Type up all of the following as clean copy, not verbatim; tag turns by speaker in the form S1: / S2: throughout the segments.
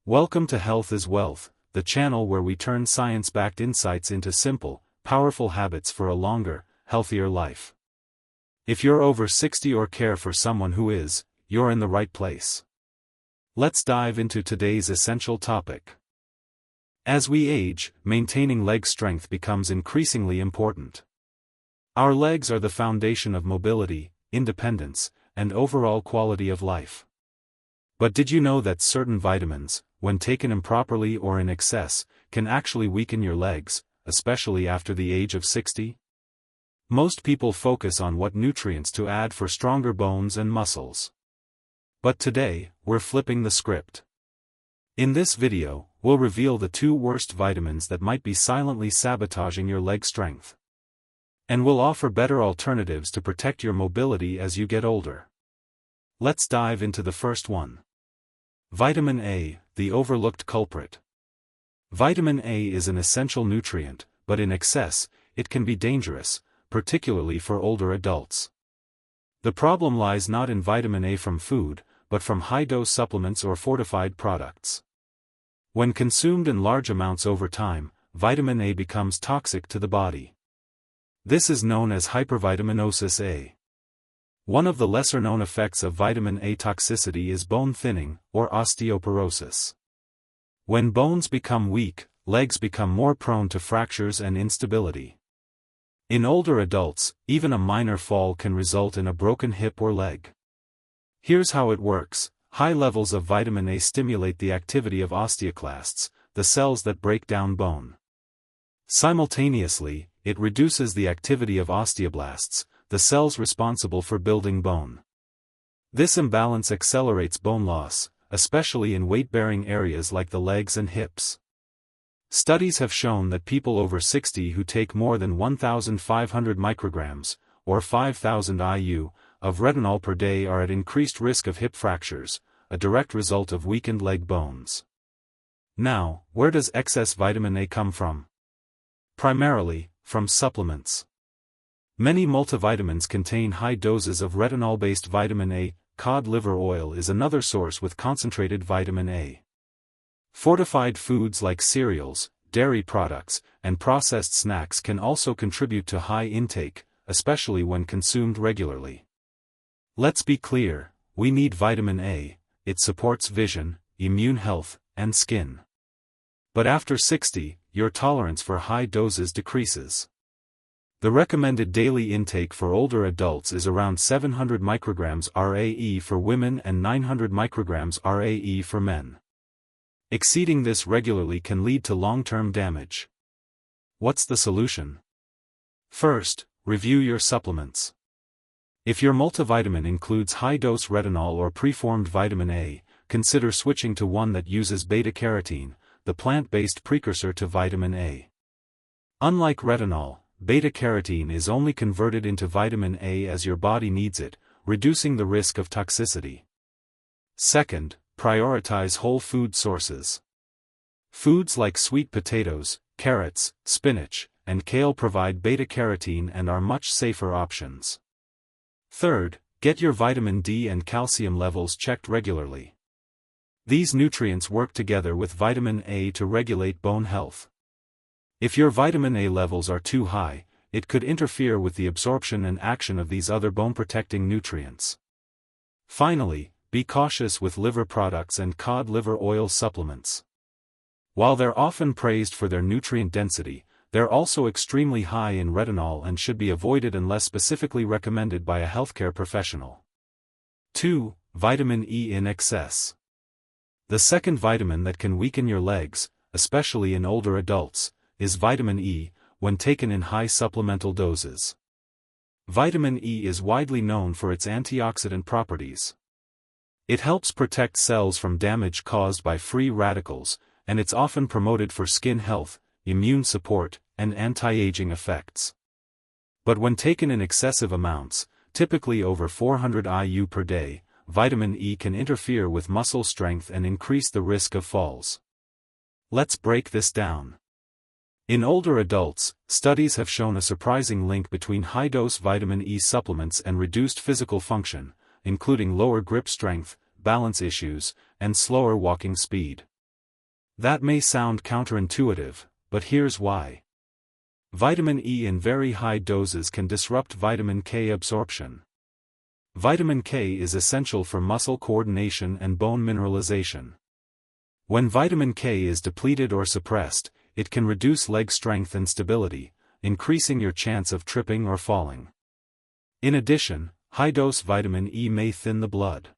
S1: Welcome to Health is Wealth, the channel where we turn science-backed insights into simple, powerful habits for a longer, healthier life. If you're over 60 or care for someone who is, you're in the right place. Let's dive into today's essential topic. As we age, maintaining leg strength becomes increasingly important. Our legs are the foundation of mobility, independence, and overall quality of life. But did you know that certain vitamins, when taken improperly or in excess, can actually weaken your legs, especially after the age of 60? Most people focus on what nutrients to add for stronger bones and muscles. But today, we're flipping the script. In this video, we'll reveal the 2 worst vitamins that might be silently sabotaging your leg strength. And we'll offer better alternatives to protect your mobility as you get older. Let's dive into the first one. Vitamin A, the overlooked culprit. Vitamin A is an essential nutrient, but in excess, it can be dangerous, particularly for older adults. The problem lies not in vitamin A from food, but from high-dose supplements or fortified products. When consumed in large amounts over time, vitamin A becomes toxic to the body. This is known as hypervitaminosis A. One of the lesser-known effects of vitamin A toxicity is bone thinning, or osteoporosis. When bones become weak, legs become more prone to fractures and instability. In older adults, even a minor fall can result in a broken hip or leg. Here's how it works. High levels of vitamin A stimulate the activity of osteoclasts, the cells that break down bone. Simultaneously, it reduces the activity of osteoblasts, the cells responsible for building bone. This imbalance accelerates bone loss, especially in weight-bearing areas like the legs and hips. Studies have shown that people over 60 who take more than 1,500 micrograms, or 5,000 IU, of retinol per day are at increased risk of hip fractures, a direct result of weakened leg bones. Now, where does excess vitamin A come from? Primarily, from supplements. Many multivitamins contain high doses of retinol-based vitamin A. Cod liver oil is another source with concentrated vitamin A. Fortified foods like cereals, dairy products, and processed snacks can also contribute to high intake, especially when consumed regularly. Let's be clear, we need vitamin A. It supports vision, immune health, and skin. But after 60, your tolerance for high doses decreases. The recommended daily intake for older adults is around 700 micrograms RAE for women and 900 micrograms RAE for men. Exceeding this regularly can lead to long-term damage. What's the solution? First, review your supplements. If your multivitamin includes high-dose retinol or preformed vitamin A, consider switching to one that uses beta-carotene, the plant-based precursor to vitamin A. Unlike retinol, beta-carotene is only converted into vitamin A as your body needs it, reducing the risk of toxicity. Second, prioritize whole food sources. Foods like sweet potatoes, carrots, spinach, and kale provide beta-carotene and are much safer options. Third, get your vitamin D and calcium levels checked regularly. These nutrients work together with vitamin A to regulate bone health. If your vitamin A levels are too high, it could interfere with the absorption and action of these other bone-protecting nutrients. Finally, be cautious with liver products and cod liver oil supplements. While they're often praised for their nutrient density, they're also extremely high in retinol and should be avoided unless specifically recommended by a healthcare professional. 2. Vitamin E in excess. The second vitamin that can weaken your legs, especially in older adults, is vitamin E, when taken in high supplemental doses. Vitamin E is widely known for its antioxidant properties. It helps protect cells from damage caused by free radicals, and it's often promoted for skin health, immune support, and anti-aging effects. But when taken in excessive amounts, typically over 400 IU per day, vitamin E can interfere with muscle strength and increase the risk of falls. Let's break this down. In older adults, studies have shown a surprising link between high-dose vitamin E supplements and reduced physical function, including lower grip strength, balance issues, and slower walking speed. That may sound counterintuitive, but here's why. Vitamin E in very high doses can disrupt vitamin K absorption. Vitamin K is essential for muscle coordination and bone mineralization. When vitamin K is depleted or suppressed, it can reduce leg strength and stability, increasing your chance of tripping or falling. In addition, high-dose vitamin E may thin the blood.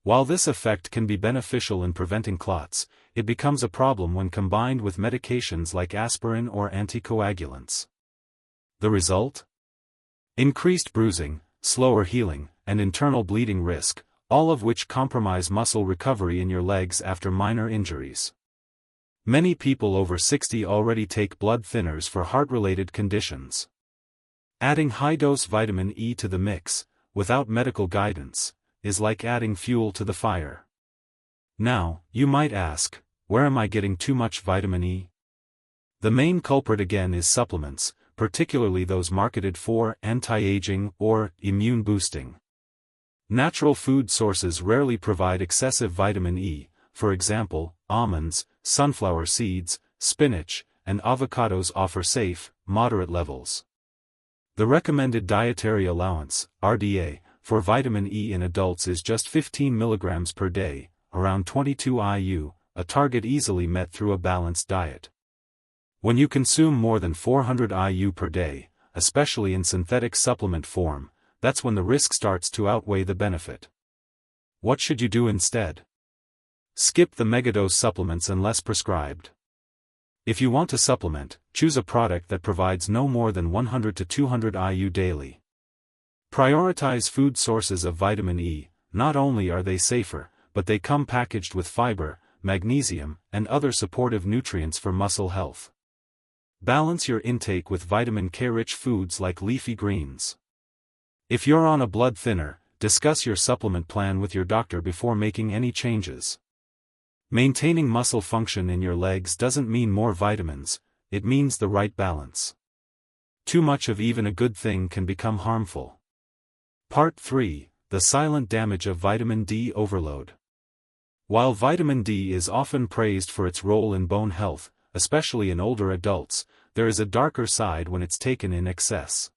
S1: While this effect can be beneficial in preventing clots, it becomes a problem when combined with medications like aspirin or anticoagulants. The result? Increased bruising, slower healing, and internal bleeding risk, all of which compromise muscle recovery in your legs after minor injuries. Many people over 60 already take blood thinners for heart-related conditions. Adding high-dose vitamin E to the mix, without medical guidance, is like adding fuel to the fire. Now, you might ask, where am I getting too much vitamin E? The main culprit again is supplements, particularly those marketed for anti-aging or immune boosting. Natural food sources rarely provide excessive vitamin E, for example, almonds, sunflower seeds, spinach, and avocados offer safe, moderate levels. The recommended dietary allowance, RDA, for vitamin E in adults is just 15 mg per day, around 22 IU, a target easily met through a balanced diet. When you consume more than 400 IU per day, especially in synthetic supplement form, that's when the risk starts to outweigh the benefit. What should you do instead? Skip the megadose supplements unless prescribed. If you want to supplement, choose a product that provides no more than 100 to 200 IU daily. Prioritize food sources of vitamin E. Not only are they safer, but they come packaged with fiber, magnesium, and other supportive nutrients for muscle health. Balance your intake with vitamin K-rich foods like leafy greens. If you're on a blood thinner, discuss your supplement plan with your doctor before making any changes. Maintaining muscle function in your legs doesn't mean more vitamins, it means the right balance. Too much of even a good thing can become harmful. Part 3: The silent damage of vitamin D overload. While vitamin D is often praised for its role in bone health, especially in older adults, there is a darker side when it's taken in excess.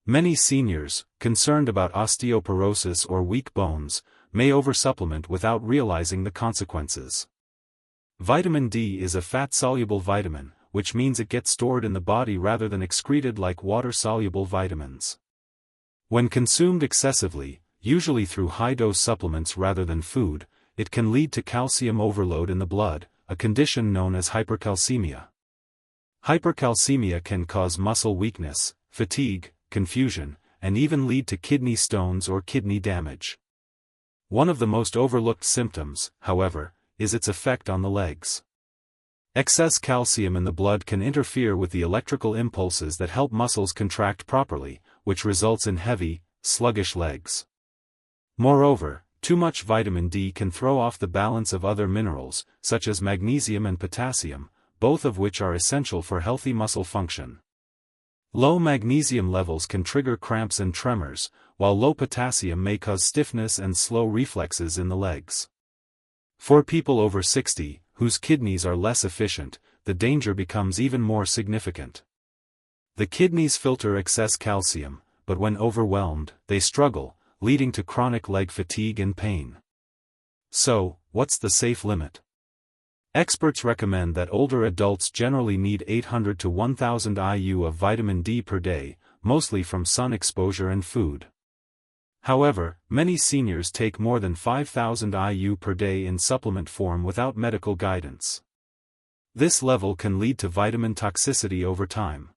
S1: Many seniors, concerned about osteoporosis or weak bones, may oversupplement without realizing the consequences. Vitamin D is a fat-soluble vitamin, which means it gets stored in the body rather than excreted like water-soluble vitamins. When consumed excessively, usually through high-dose supplements rather than food, it can lead to calcium overload in the blood, a condition known as hypercalcemia. Hypercalcemia can cause muscle weakness, fatigue, confusion, and even lead to kidney stones or kidney damage. One of the most overlooked symptoms, however, is its effect on the legs. Excess calcium in the blood can interfere with the electrical impulses that help muscles contract properly, which results in heavy, sluggish legs. Moreover, too much vitamin D can throw off the balance of other minerals, such as magnesium and potassium, both of which are essential for healthy muscle function. Low magnesium levels can trigger cramps and tremors, while low potassium may cause stiffness and slow reflexes in the legs. For people over 60, whose kidneys are less efficient, the danger becomes even more significant. The kidneys filter excess calcium, but when overwhelmed, they struggle, leading to chronic leg fatigue and pain. So, what's the safe limit? Experts recommend that older adults generally need 800 to 1000 IU of vitamin D per day, mostly from sun exposure and food. However, many seniors take more than 5000 IU per day in supplement form without medical guidance. This level can lead to vitamin toxicity over time.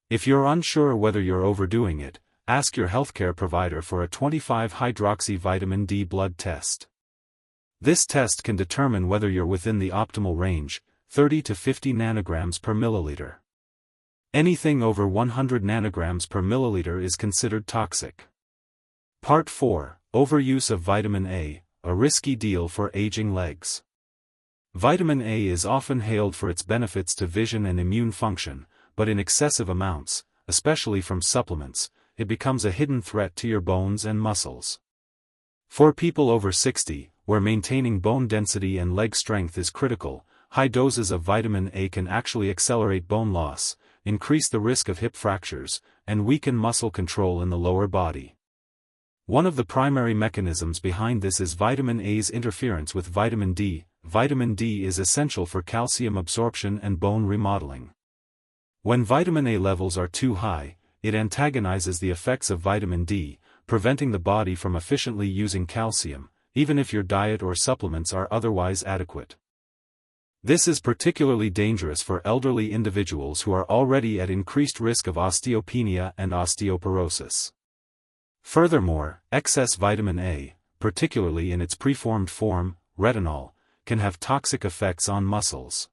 S1: If you're unsure whether you're overdoing it, ask your healthcare provider for a 25-hydroxy vitamin D blood test. This test can determine whether you're within the optimal range, 30 to 50 nanograms per milliliter. Anything over 100 nanograms per milliliter is considered toxic. Part 4: Overuse of vitamin A, a risky deal for aging legs. Vitamin A is often hailed for its benefits to vision and immune function, but in excessive amounts, especially from supplements, it becomes a hidden threat to your bones and muscles. For people over 60, where maintaining bone density and leg strength is critical, high doses of vitamin A can actually accelerate bone loss, increase the risk of hip fractures, and weaken muscle control in the lower body. One of the primary mechanisms behind this is vitamin A's interference with vitamin D. Vitamin D is essential for calcium absorption and bone remodeling. When vitamin A levels are too high, it antagonizes the effects of vitamin D, preventing the body from efficiently using calcium, even if your diet or supplements are otherwise adequate. This is particularly dangerous for elderly individuals who are already at increased risk of osteopenia and osteoporosis. Furthermore, excess vitamin A, particularly in its preformed form, retinol, can have toxic effects on muscles.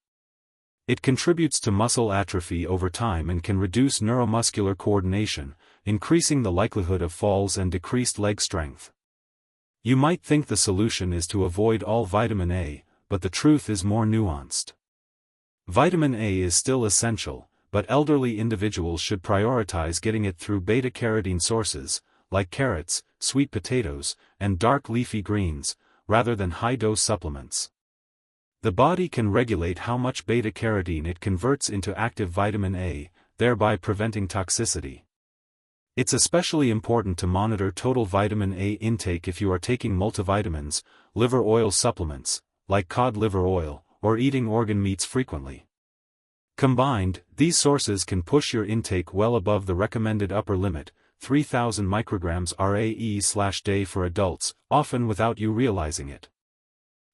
S1: It contributes to muscle atrophy over time and can reduce neuromuscular coordination, increasing the likelihood of falls and decreased leg strength. You might think the solution is to avoid all vitamin A, but the truth is more nuanced. Vitamin A is still essential, but elderly individuals should prioritize getting it through beta-carotene sources, like carrots, sweet potatoes, and dark leafy greens, rather than high-dose supplements. The body can regulate how much beta-carotene it converts into active vitamin A, thereby preventing toxicity. It's especially important to monitor total vitamin A intake if you are taking multivitamins, liver oil supplements, like cod liver oil, or eating organ meats frequently. Combined, these sources can push your intake well above the recommended upper limit, 3,000 micrograms RAE/day for adults, often without you realizing it.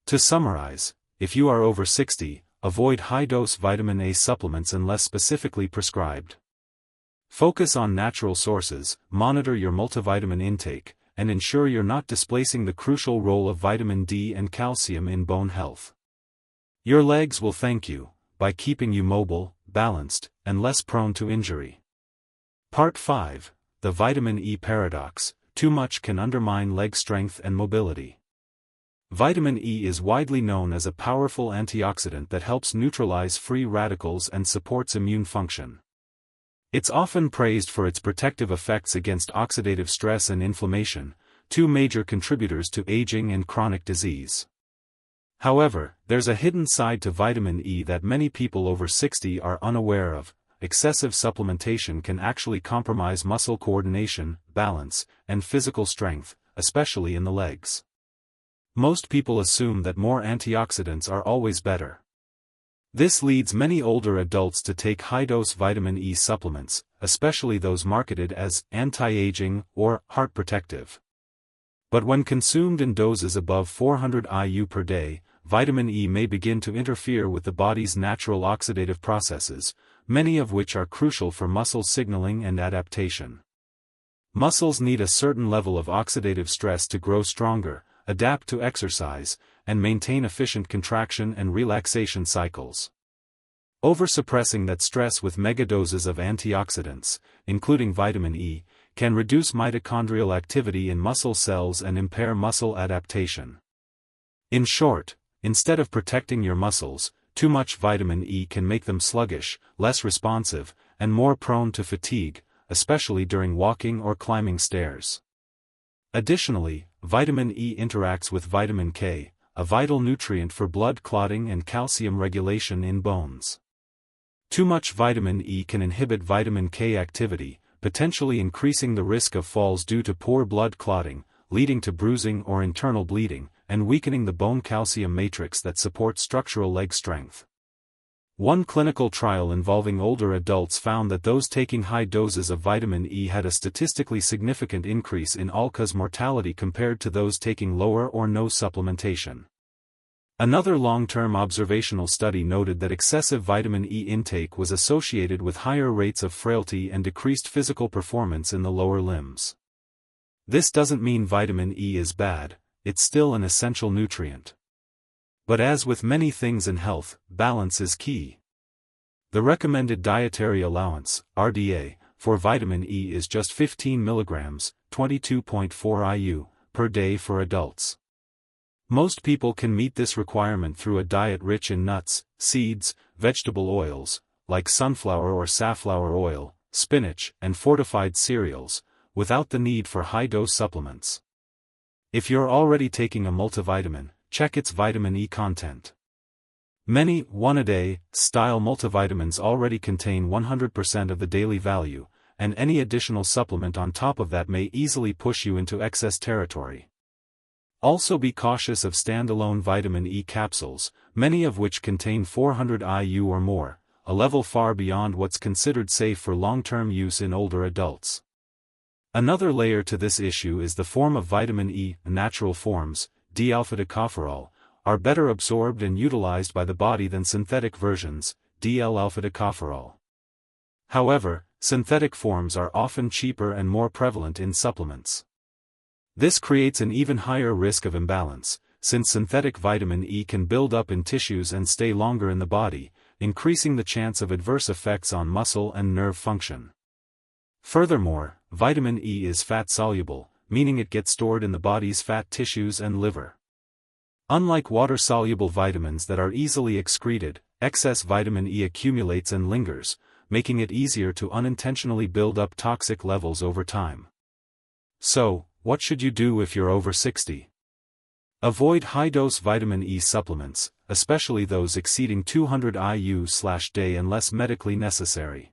S1: To summarize, if you are over 60, avoid high-dose vitamin A supplements unless specifically prescribed. Focus on natural sources, monitor your multivitamin intake, and ensure you're not displacing the crucial role of vitamin D and calcium in bone health. Your legs will thank you, by keeping you mobile, balanced, and less prone to injury. Part 5. The vitamin E paradox: too much can undermine leg strength and mobility. Vitamin E is widely known as a powerful antioxidant that helps neutralize free radicals and supports immune function. It's often praised for its protective effects against oxidative stress and inflammation, two major contributors to aging and chronic disease. However, there's a hidden side to vitamin E that many people over 60 are unaware of. Excessive supplementation can actually compromise muscle coordination, balance, and physical strength, especially in the legs. Most people assume that more antioxidants are always better. This leads many older adults to take high-dose vitamin E supplements, especially those marketed as anti-aging or heart protective. But when consumed in doses above 400 IU per day, vitamin E may begin to interfere with the body's natural oxidative processes, many of which are crucial for muscle signaling and adaptation. Muscles need a certain level of oxidative stress to grow stronger, adapt to exercise, and maintain efficient contraction and relaxation cycles. Oversuppressing that stress with megadoses of antioxidants, including vitamin E, can reduce mitochondrial activity in muscle cells and impair muscle adaptation. In short, instead of protecting your muscles, too much vitamin E can make them sluggish, less responsive, and more prone to fatigue, especially during walking or climbing stairs. Additionally, vitamin E interacts with vitamin K, a vital nutrient for blood clotting and calcium regulation in bones. Too much vitamin E can inhibit vitamin K activity, potentially increasing the risk of falls due to poor blood clotting, leading to bruising or internal bleeding, and weakening the bone calcium matrix that supports structural leg strength. One clinical trial involving older adults found that those taking high doses of vitamin E had a statistically significant increase in all-cause mortality compared to those taking lower or no supplementation. Another long-term observational study noted that excessive vitamin E intake was associated with higher rates of frailty and decreased physical performance in the lower limbs. This doesn't mean vitamin E is bad, it's still an essential nutrient. But as with many things in health, balance is key. The recommended dietary allowance, RDA, for vitamin E is just 15 mg, 22.4 IU, per day for adults. Most people can meet this requirement through a diet rich in nuts, seeds, vegetable oils, like sunflower or safflower oil, spinach, and fortified cereals, without the need for high-dose supplements. If you're already taking a multivitamin, check its vitamin E content. Many one-a-day style multivitamins already contain 100% of the daily value, and any additional supplement on top of that may easily push you into excess territory. Also be cautious of standalone vitamin E capsules, many of which contain 400 IU or more, a level far beyond what's considered safe for long-term use in older adults. Another layer to this issue is the form of vitamin E. Natural forms, D-alpha-tocopherol, are better absorbed and utilized by the body than synthetic versions, DL-alpha-tocopherol. However, synthetic forms are often cheaper and more prevalent in supplements. This creates an even higher risk of imbalance, since synthetic vitamin E can build up in tissues and stay longer in the body, increasing the chance of adverse effects on muscle and nerve function. Furthermore, vitamin E is fat-soluble, meaning it gets stored in the body's fat tissues and liver. Unlike water-soluble vitamins that are easily excreted, excess vitamin E accumulates and lingers, making it easier to unintentionally build up toxic levels over time. So, what should you do if you're over 60? Avoid high-dose vitamin E supplements, especially those exceeding 200 IU/day unless medically necessary.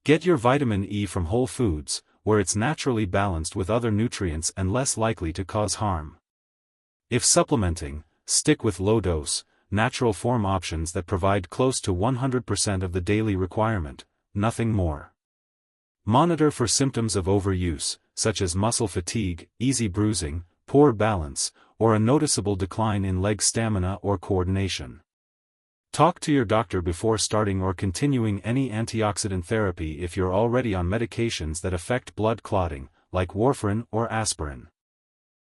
S1: Get your vitamin E from whole foods, where it's naturally balanced with other nutrients and less likely to cause harm. If supplementing, stick with low-dose, natural form options that provide close to 100% of the daily requirement, nothing more. Monitor for symptoms of overuse, such as muscle fatigue, easy bruising, poor balance, or a noticeable decline in leg stamina or coordination. Talk to your doctor before starting or continuing any antioxidant therapy if you're already on medications that affect blood clotting, like warfarin or aspirin.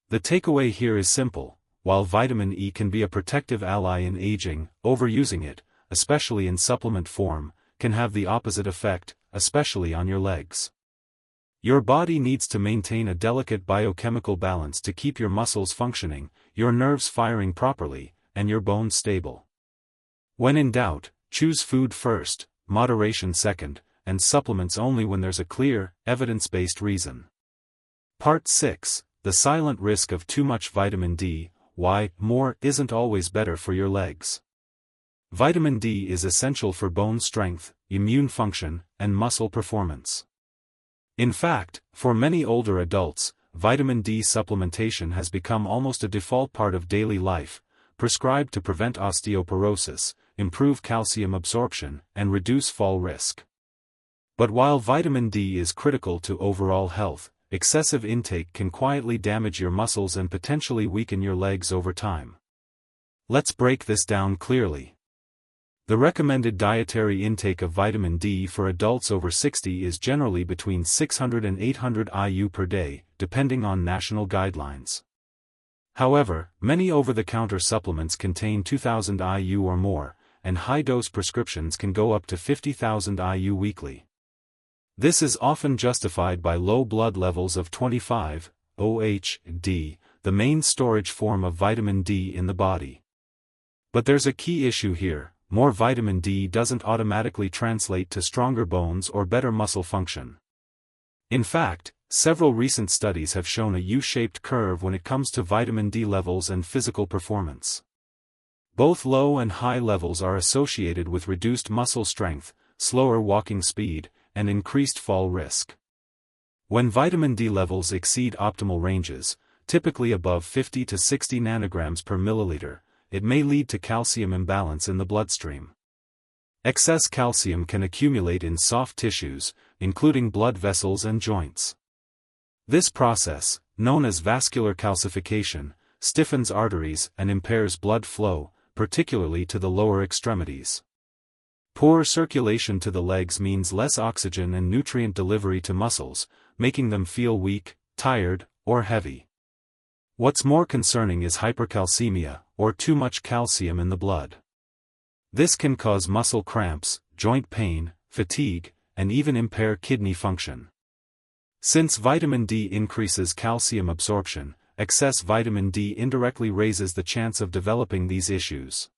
S1: The takeaway here is simple: while vitamin E can be a protective ally in aging, overusing it, especially in supplement form, can have the opposite effect, especially on your legs. Your body needs to maintain a delicate biochemical balance to keep your muscles functioning, your nerves firing properly, and your bones stable. When in doubt, choose food first, moderation second, and supplements only when there's a clear, evidence-based reason. Part 6: The silent risk of too much vitamin D. Why more isn't always better for your legs. Vitamin D is essential for bone strength, immune function, and muscle performance. In fact, for many older adults, vitamin D supplementation has become almost a default part of daily life, prescribed to prevent osteoporosis, improve calcium absorption, and reduce fall risk. But while vitamin D is critical to overall health, excessive intake can quietly damage your muscles and potentially weaken your legs over time. Let's break this down clearly. The recommended dietary intake of vitamin D for adults over 60 is generally between 600 and 800 IU per day, depending on national guidelines. However, many over-the-counter supplements contain 2,000 IU or more, and high-dose prescriptions can go up to 50,000 IU weekly. This is often justified by low blood levels of 25 OH/D, the main storage form of vitamin D in the body. But there's a key issue here: more vitamin D doesn't automatically translate to stronger bones or better muscle function. In fact, several recent studies have shown a U-shaped curve when it comes to vitamin D levels and physical performance. Both low and high levels are associated with reduced muscle strength, slower walking speed, and increased fall risk. When vitamin D levels exceed optimal ranges, typically above 50 to 60 nanograms per milliliter, it may lead to calcium imbalance in the bloodstream. Excess calcium can accumulate in soft tissues, including blood vessels and joints. This process, known as vascular calcification, stiffens arteries and impairs blood flow, particularly to the lower extremities. Poor circulation to the legs means less oxygen and nutrient delivery to muscles, making them feel weak, tired, or heavy. What's more concerning is hypercalcemia, or too much calcium in the blood. This can cause muscle cramps, joint pain, fatigue, and even impair kidney function. Since vitamin D increases calcium absorption, excess vitamin D indirectly raises the chance of developing these issues.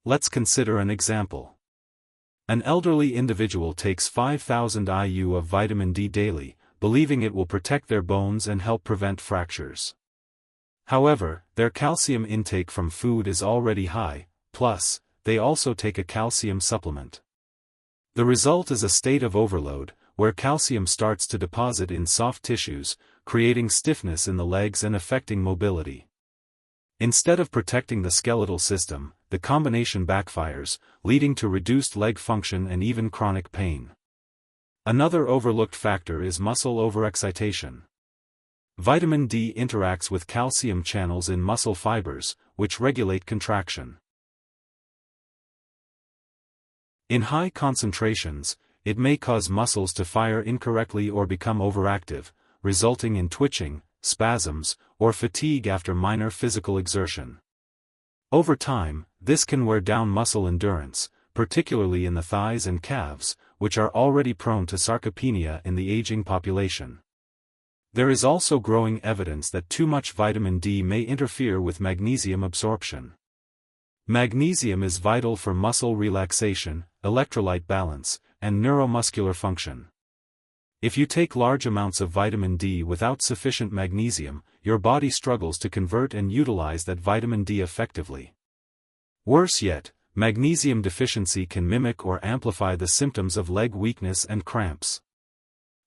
S1: Let's consider an example. An elderly individual takes 5,000 IU of vitamin D daily, believing it will protect their bones and help prevent fractures. However, their calcium intake from food is already high, plus, they also take a calcium supplement. The result is a state of overload, where calcium starts to deposit in soft tissues, creating stiffness in the legs and affecting mobility. Instead of protecting the skeletal system, the combination backfires, leading to reduced leg function and even chronic pain. Another overlooked factor is muscle overexcitation. Vitamin D interacts with calcium channels in muscle fibers, which regulate contraction. In high concentrations, it may cause muscles to fire incorrectly or become overactive, resulting in twitching, spasms, or fatigue after minor physical exertion. Over time, this can wear down muscle endurance, particularly in the thighs and calves, which are already prone to sarcopenia in the aging population. There is also growing evidence that too much vitamin D may interfere with magnesium absorption. Magnesium is vital for muscle relaxation, electrolyte balance, and neuromuscular function. If you take large amounts of vitamin D without sufficient magnesium, your body struggles to convert and utilize that vitamin D effectively. Worse yet, magnesium deficiency can mimic or amplify the symptoms of leg weakness and cramps.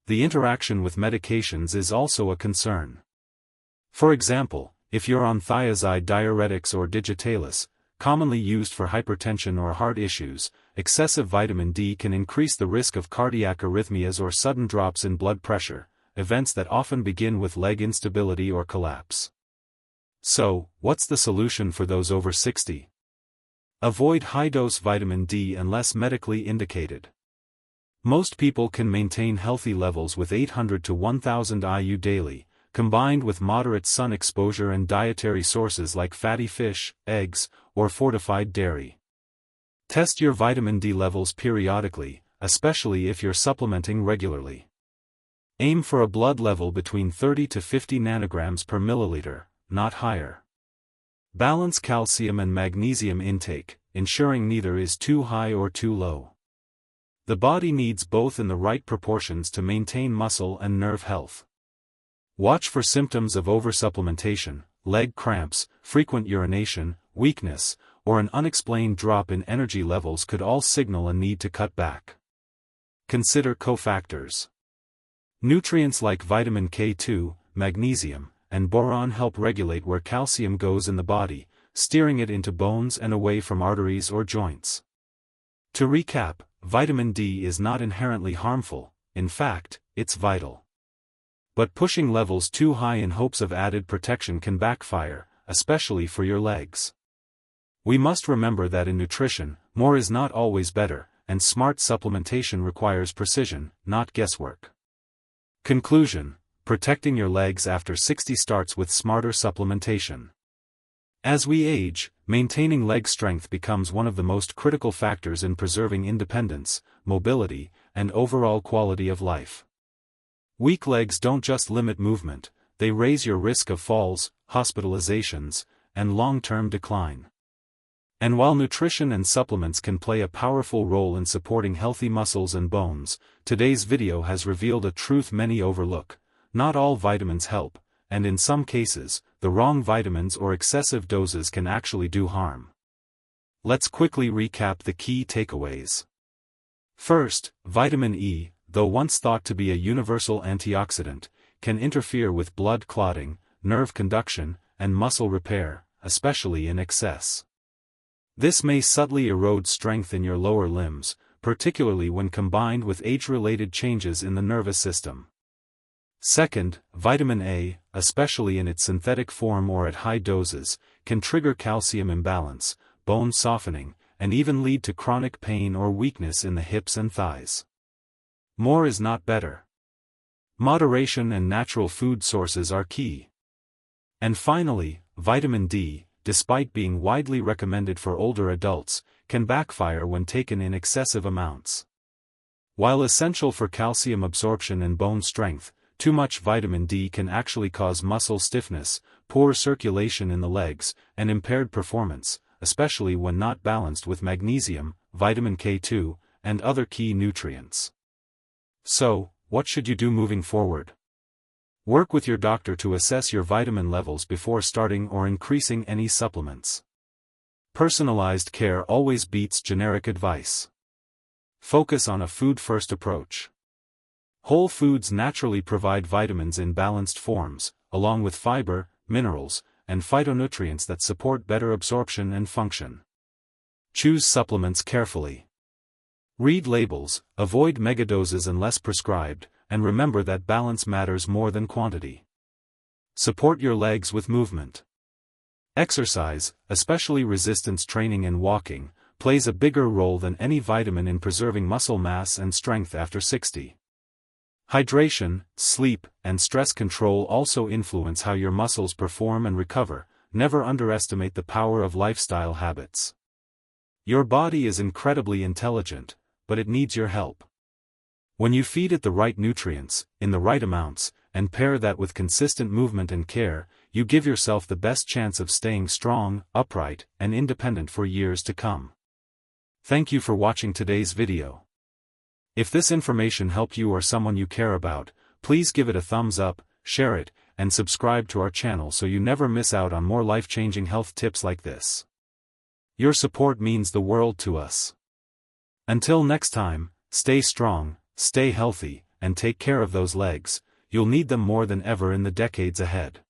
S1: The interaction with medications is also a concern. For example, if you're on thiazide diuretics or digitalis, commonly used for hypertension or heart issues, excessive vitamin D can increase the risk of cardiac arrhythmias or sudden drops in blood pressure, events that often begin with leg instability or collapse. So, what's the solution for those over 60? Avoid high-dose vitamin D unless medically indicated. Most people can maintain healthy levels with 800 to 1000 IU daily, combined with moderate sun exposure and dietary sources like fatty fish, eggs, or fortified dairy. Test your vitamin D levels periodically, especially if you're supplementing regularly. Aim for a blood level between 30 to 50 nanograms per milliliter, not higher. Balance calcium and magnesium intake, ensuring neither is too high or too low. The body needs both in the right proportions to maintain muscle and nerve health. Watch for symptoms of oversupplementation, leg cramps, frequent urination, weakness, or an unexplained drop in energy levels could all signal a need to cut back. Consider cofactors. Nutrients like vitamin K2, magnesium, and boron help regulate where calcium goes in the body, steering it into bones and away from arteries or joints. To recap, vitamin D is not inherently harmful, in fact, it's vital. But pushing levels too high in hopes of added protection can backfire, especially for your legs. We must remember that in nutrition, more is not always better, and smart supplementation requires precision, not guesswork. Conclusion: protecting your legs after 60 starts with smarter supplementation. As we age, maintaining leg strength becomes one of the most critical factors in preserving independence, mobility, and overall quality of life. Weak legs don't just limit movement, they raise your risk of falls, hospitalizations, and long-term decline. And while nutrition and supplements can play a powerful role in supporting healthy muscles and bones, today's video has revealed a truth many overlook: not all vitamins help, and in some cases, the wrong vitamins or excessive doses can actually do harm. Let's quickly recap the key takeaways. First, vitamin E, though once thought to be a universal antioxidant, can interfere with blood clotting, nerve conduction, and muscle repair, especially in excess. This may subtly erode strength in your lower limbs, particularly when combined with age-related changes in the nervous system. Second, vitamin A, especially in its synthetic form or at high doses, can trigger calcium imbalance, bone softening, and even lead to chronic pain or weakness in the hips and thighs. More is not better. Moderation and natural food sources are key. And finally, vitamin D, despite being widely recommended for older adults, can backfire when taken in excessive amounts. While essential for calcium absorption and bone strength, too much vitamin D can actually cause muscle stiffness, poor circulation in the legs, and impaired performance, especially when not balanced with magnesium, vitamin K2, and other key nutrients. So, what should you do moving forward? Work with your doctor to assess your vitamin levels before starting or increasing any supplements. Personalized care always beats generic advice. Focus on a food-first approach. Whole foods naturally provide vitamins in balanced forms, along with fiber, minerals, and phytonutrients that support better absorption and function. Choose supplements carefully. Read labels, avoid megadoses unless prescribed, and remember that balance matters more than quantity. Support your legs with movement. Exercise, especially resistance training and walking, plays a bigger role than any vitamin in preserving muscle mass and strength after 60. Hydration, sleep, and stress control also influence how your muscles perform and recover. Never underestimate the power of lifestyle habits. Your body is incredibly intelligent, but it needs your help. When you feed it the right nutrients, in the right amounts, and pair that with consistent movement and care, you give yourself the best chance of staying strong, upright, and independent for years to come. Thank you for watching today's video. If this information helped you or someone you care about, please give it a thumbs up, share it, and subscribe to our channel so you never miss out on more life-changing health tips like this. Your support means the world to us. Until next time, stay strong, stay healthy, and take care of those legs. You'll need them more than ever in the decades ahead.